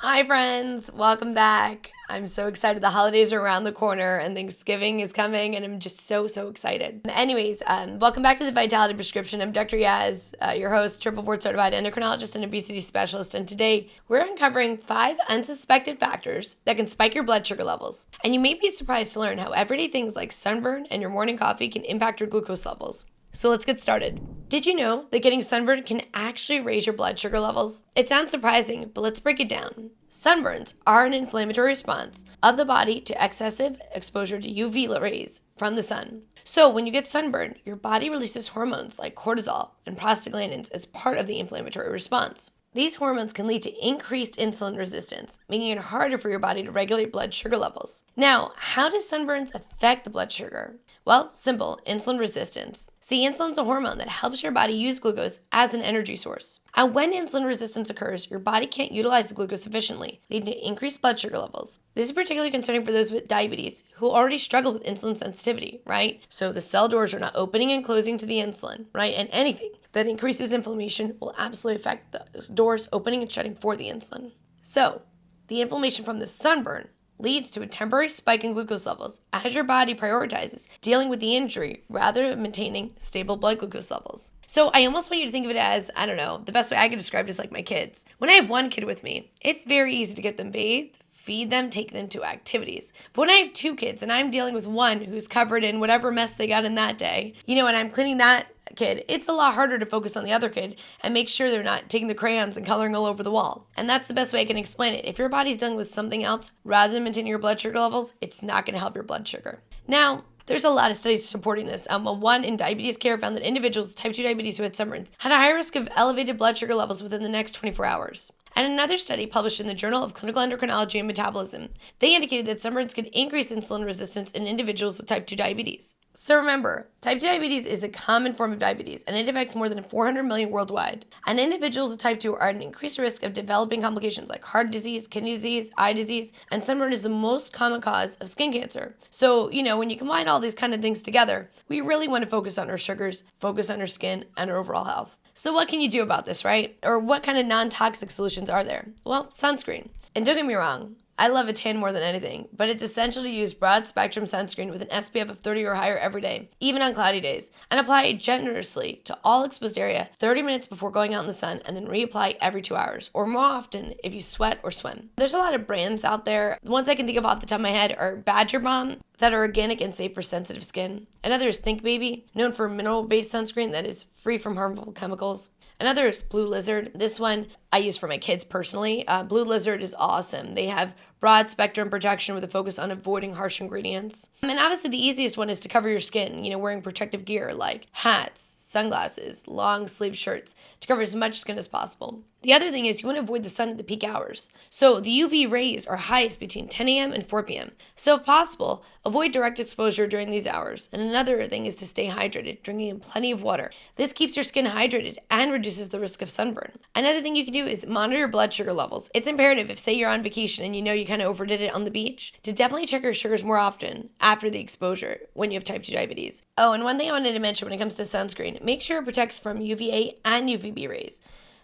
Hi friends, welcome back. I'm so excited. The holidays are around the corner and Thanksgiving is coming and I'm just so excited. Anyways, welcome back to the Vitality Prescription. I'm Dr. Yaz, your host, triple board certified endocrinologist and obesity specialist. And today we're uncovering 5 unsuspected factors that can spike your blood sugar levels. And you may be surprised to learn how everyday things like sunburn and your morning coffee can impact your glucose levels. So let's get started. Did you know that getting sunburned can actually raise your blood sugar levels? It sounds surprising, but let's break it down. Sunburns are an inflammatory response of the body to excessive exposure to UV rays from the sun. So when you get sunburned, your body releases hormones like cortisol and prostaglandins as part of the inflammatory response. These hormones can lead to increased insulin resistance, making it harder for your body to regulate blood sugar levels. Now, how does sunburns affect the blood sugar? Well, simple, insulin resistance. See, insulin's a hormone that helps your body use glucose as an energy source. And when insulin resistance occurs, your body can't utilize the glucose efficiently, leading to increased blood sugar levels. This is particularly concerning for those with diabetes who already struggle with insulin sensitivity, right? So the cell doors are not opening and closing to the insulin, right? And anything that increases inflammation will absolutely affect the doors opening and shutting for the insulin. So the inflammation from the sunburn leads to a temporary spike in glucose levels as your body prioritizes dealing with the injury rather than maintaining stable blood glucose levels. So I almost want you to think of it as, the best way I could describe it is like my kids. When I have one kid with me, it's very easy to get them bathed, feed them, take them to activities. But when I have 2 kids and I'm dealing with one who's covered in whatever mess they got in that day, and I'm cleaning that kid, it's a lot harder to focus on the other kid and make sure they're not taking the crayons and coloring all over the wall. And that's the best way I can explain it. If your body's dealing with something else rather than maintaining your blood sugar levels, it's not going to help your blood sugar. Now, there's a lot of studies supporting this. One in diabetes care found that individuals with type 2 diabetes who had sunburns had a high risk of elevated blood sugar levels within the next 24 hours. And another study published in the Journal of Clinical Endocrinology and Metabolism, they indicated that sunburns could increase insulin resistance in individuals with type 2 diabetes. So remember, type 2 diabetes is a common form of diabetes, and it affects more than 400 million worldwide. And individuals with type 2 are at an increased risk of developing complications like heart disease, kidney disease, eye disease, and sunburn is the most common cause of skin cancer. So, when you combine all these kind of things together, we really want to focus on our sugars, focus on our skin, and our overall health. So what can you do about this, right? Or what kind of non-toxic solutions are there? Well, sunscreen. And don't get me wrong, I love a tan more than anything, but it's essential to use broad-spectrum sunscreen with an SPF of 30 or higher every day, even on cloudy days, and apply it generously to all exposed area 30 minutes before going out in the sun, and then reapply every 2 hours, or more often if you sweat or swim. There's a lot of brands out there. The ones I can think of off the top of my head are Badger Balm, that are organic and safe for sensitive skin. Another is Think Baby, known for mineral-based sunscreen that is free from harmful chemicals. Another is Blue Lizard. This one I use for my kids personally. Blue Lizard is awesome. They have broad spectrum protection with a focus on avoiding harsh ingredients. And obviously the easiest one is to cover your skin, wearing protective gear like hats, sunglasses, long sleeve shirts to cover as much skin as possible. The other thing is you want to avoid the sun at the peak hours. So the UV rays are highest between 10 a.m. and 4 p.m. So if possible, avoid direct exposure during these hours. And another thing is to stay hydrated, drinking in plenty of water. This keeps your skin hydrated and reduces the risk of sunburn. Another thing you can do is monitor your blood sugar levels. It's imperative if, say, you're on vacation and you kind of overdid it on the beach, to definitely check your sugars more often after the exposure when you have type 2 diabetes. Oh, and one thing I wanted to mention when it comes to sunscreen, make sure it protects from UVA and UVB rays,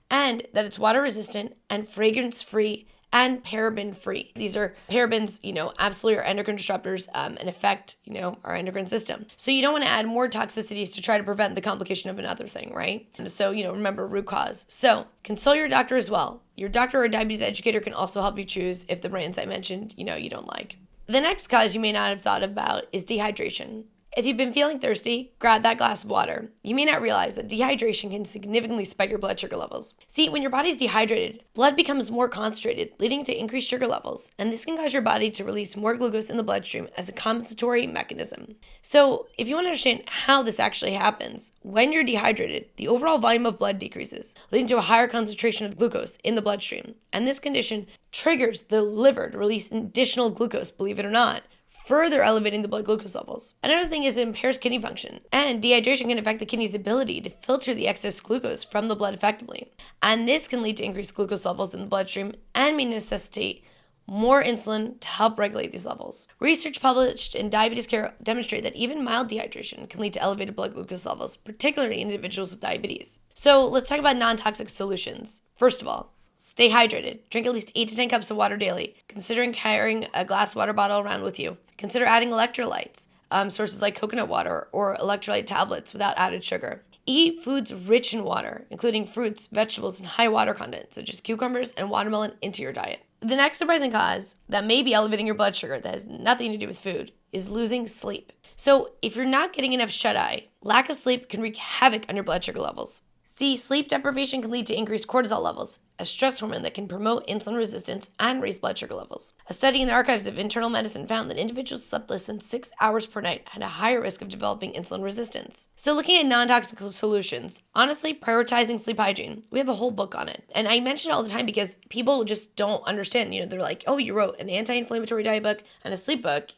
and that it's water resistant and fragrance free and paraben free. These are parabens, absolutely are endocrine disruptors and affect, our endocrine system. So you don't want to add more toxicities to try to prevent the complication of another thing, right? So, remember root cause. So consult your doctor as well. Your doctor or diabetes educator can also help you choose if the brands I mentioned, you don't like. The next cause you may not have thought about is dehydration. If you've been feeling thirsty, grab that glass of water. You may not realize that dehydration can significantly spike your blood sugar levels. See, when your body's dehydrated, blood becomes more concentrated, leading to increased sugar levels, and this can cause your body to release more glucose in the bloodstream as a compensatory mechanism. So, if you want to understand how this actually happens, when you're dehydrated, the overall volume of blood decreases, leading to a higher concentration of glucose in the bloodstream, and this condition triggers the liver to release additional glucose, believe it or not, further elevating the blood glucose levels. Another thing is it impairs kidney function, and dehydration can affect the kidney's ability to filter the excess glucose from the blood effectively. And this can lead to increased glucose levels in the bloodstream and may necessitate more insulin to help regulate these levels. Research published in Diabetes Care demonstrate that even mild dehydration can lead to elevated blood glucose levels, particularly in individuals with diabetes. So let's talk about non-toxic solutions. First of all, Stay hydrated. Drink at least 8 to 10 cups of water daily, considering carrying a glass water bottle around with you. Consider adding electrolytes, sources like coconut water or electrolyte tablets without added sugar. Eat foods rich in water, including fruits, vegetables, and high water content, such as cucumbers and watermelon, into your diet. The next surprising cause that may be elevating your blood sugar that has nothing to do with food is losing sleep. So if you're not getting enough shut-eye, lack of sleep can wreak havoc on your blood sugar levels. See, sleep deprivation can lead to increased cortisol levels, a stress hormone that can promote insulin resistance and raise blood sugar levels. A study in the archives of internal medicine found that individuals slept less than 6 hours per night had a higher risk of developing insulin resistance. So looking at non-toxic solutions, honestly, prioritizing sleep hygiene, we have a whole book on it. And I mention it all the time because people just don't understand. They're like, oh, you wrote an anti-inflammatory diet book and a sleep book,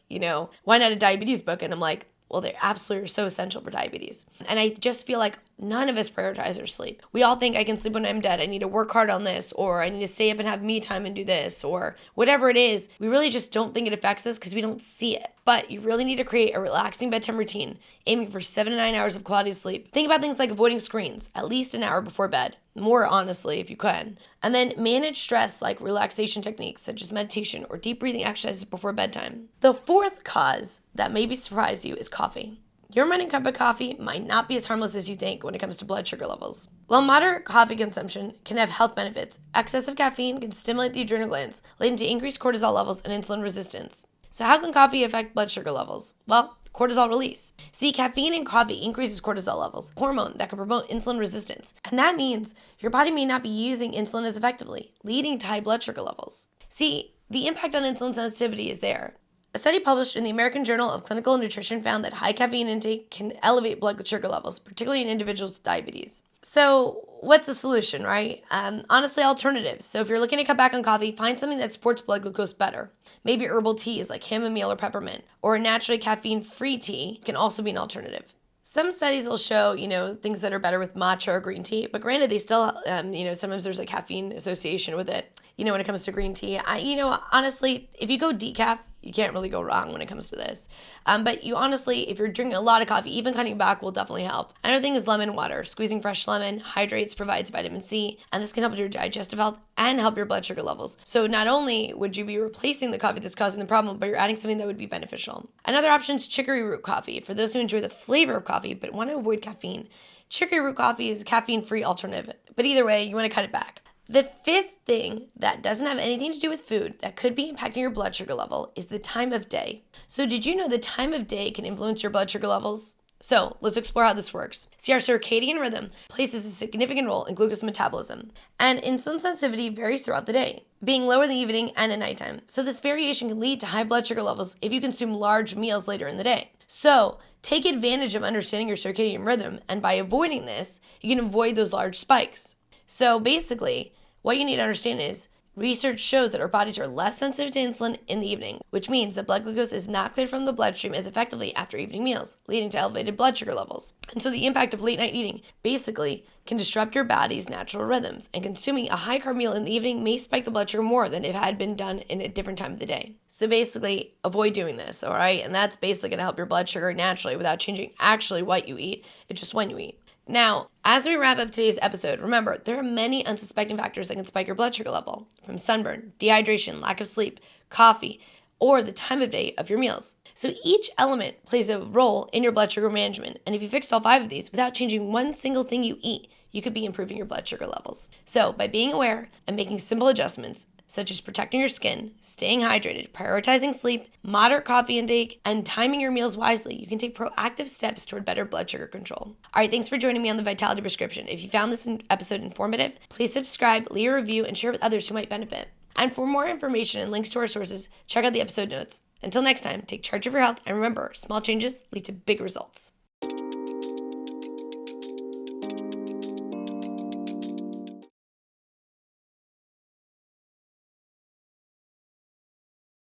why not a diabetes book? And I'm like, well, they absolutely are so essential for diabetes. And I just feel like none of us prioritize our sleep. We all think I can sleep when I'm dead. I need to work hard on this, or I need to stay up and have me time and do this, or whatever it is. We really just don't think it affects us because we don't see it. But you really need to create a relaxing bedtime routine, aiming for 7 to 9 hours of quality sleep. Think about things like avoiding screens at least an hour before bed. More honestly, if you can. And then manage stress like relaxation techniques such as meditation or deep breathing exercises before bedtime. The fourth cause that maybe surprise you is coffee. Your morning cup of coffee might not be as harmless as you think when it comes to blood sugar levels. While moderate coffee consumption can have health benefits, excessive caffeine can stimulate the adrenal glands, leading to increased cortisol levels and insulin resistance. So how can coffee affect blood sugar levels? Well, cortisol release. See, caffeine in coffee increases cortisol levels, a hormone that can promote insulin resistance. And that means your body may not be using insulin as effectively, leading to high blood sugar levels. See, the impact on insulin sensitivity is there. A study published in the American Journal of Clinical Nutrition found that high caffeine intake can elevate blood sugar levels, particularly in individuals with diabetes. So what's the solution, right? Honestly, alternatives. So if you're looking to cut back on coffee, find something that supports blood glucose better. Maybe herbal teas like chamomile or peppermint, or a naturally caffeine-free tea can also be an alternative. Some studies will show, things that are better with matcha or green tea, but granted, they still, sometimes there's a caffeine association with it, when it comes to green tea. Honestly, if you go decaf, you can't really go wrong when it comes to this. But you honestly, if you're drinking a lot of coffee, even cutting back will definitely help. Another thing is lemon water. Squeezing fresh lemon hydrates, provides vitamin C, and this can help with your digestive health and help your blood sugar levels. So not only would you be replacing the coffee that's causing the problem, but you're adding something that would be beneficial. Another option is chicory root coffee. For those who enjoy the flavor of coffee but want to avoid caffeine, chicory root coffee is a caffeine-free alternative. But either way, you want to cut it back. The fifth thing that doesn't have anything to do with food that could be impacting your blood sugar level is the time of day. So did you know the time of day can influence your blood sugar levels? So let's explore how this works. See, our circadian rhythm plays a significant role in glucose metabolism, and insulin sensitivity varies throughout the day, being lower in the evening and at nighttime. So this variation can lead to high blood sugar levels if you consume large meals later in the day. So take advantage of understanding your circadian rhythm, and by avoiding this, you can avoid those large spikes. So basically, what you need to understand is research shows that our bodies are less sensitive to insulin in the evening, which means that blood glucose is not cleared from the bloodstream as effectively after evening meals, leading to elevated blood sugar levels. And so the impact of late night eating basically can disrupt your body's natural rhythms, and consuming a high carb meal in the evening may spike the blood sugar more than if it had been done in a different time of the day. So basically, avoid doing this, all right? And that's basically going to help your blood sugar naturally without changing actually what you eat, it's just when you eat. Now, as we wrap up today's episode, remember, there are many unsuspecting factors that can spike your blood sugar level, from sunburn, dehydration, lack of sleep, coffee, or the time of day of your meals. So each element plays a role in your blood sugar management, and if you fixed all 5 of these without changing one single thing you eat, you could be improving your blood sugar levels. So by being aware and making simple adjustments, such as protecting your skin, staying hydrated, prioritizing sleep, moderate coffee intake, and timing your meals wisely, you can take proactive steps toward better blood sugar control. All right, thanks for joining me on the Vitality Prescription. If you found this episode informative, please subscribe, leave a review, and share with others who might benefit. And for more information and links to our sources, check out the episode notes. Until next time, take charge of your health, and remember, small changes lead to big results.